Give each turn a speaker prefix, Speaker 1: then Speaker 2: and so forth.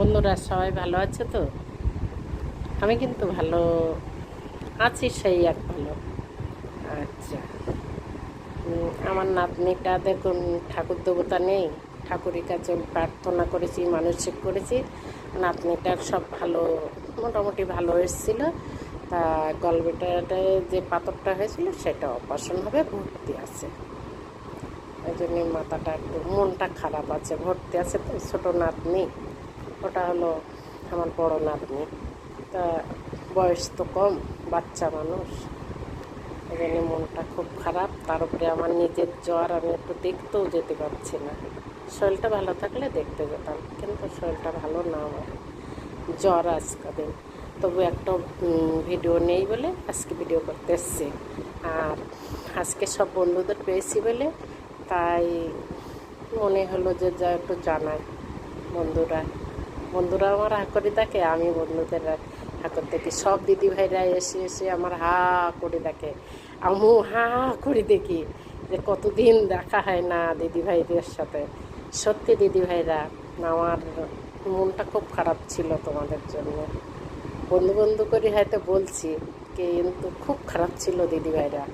Speaker 1: বন্ধুরা সবাই ভালো আছে তো? আমি কিন্তু ভালো আছি, সেই এক ভালো। আচ্ছা। আমার নাতনিটা দেখুন, ঠাকুর দেবতা নেই, ঠাকুরের কাছে প্রার্থনা করেছি, মানসিক করেছি। নাতনিটার সব ভালো, মোটামুটি ভালো এসেছিল। তা গলব্লাডারে যে পাথরটা হয়েছিল সেটা অপারেশন হবে, ভর্তি আছে। ওই জন্যে মাথাটা একটু, মনটা খারাপ আছে, ভর্তি আছে তো। ছোটো নাতনি, ওটা হলো আমার বড় নাতনি। তা বয়স তো কম, বাচ্চা মানুষ, এই জন্য মনটা খুব খারাপ। তার উপরে আমার নিজের জ্বর, আমি একটু দেখতেও যেতে পারছি না। শরীরটা ভালো থাকলে দেখতে যেতাম, কিন্তু শরীরটা ভালো না আমার, জ্বর আজকাদিন। তবু একটা ভিডিও নেই বলে আজকে ভিডিও করতে এসছি। আর আজকে সব বন্ধুদের পেয়েছি বলে তাই মনে হলো যে যা একটু জানাই। বন্ধুরা বন্ধুরা আমার হা করে দেখে, আমি বন্ধুদের হা করে দেখি। সব দিদিভাইরা এসে এসে আমার হা করে দেখে, আমিও হা করে দেখি যে কতদিন দেখা হয় না দিদিভাইদের সাথে। সত্যি দিদিভাইরা, আমার মনটা খুব খারাপ ছিল তোমাদের জন্য। বন্ধু বন্ধু করে হয়তো বলছি, কিন্তু খুব খারাপ ছিল দিদিভাইরা।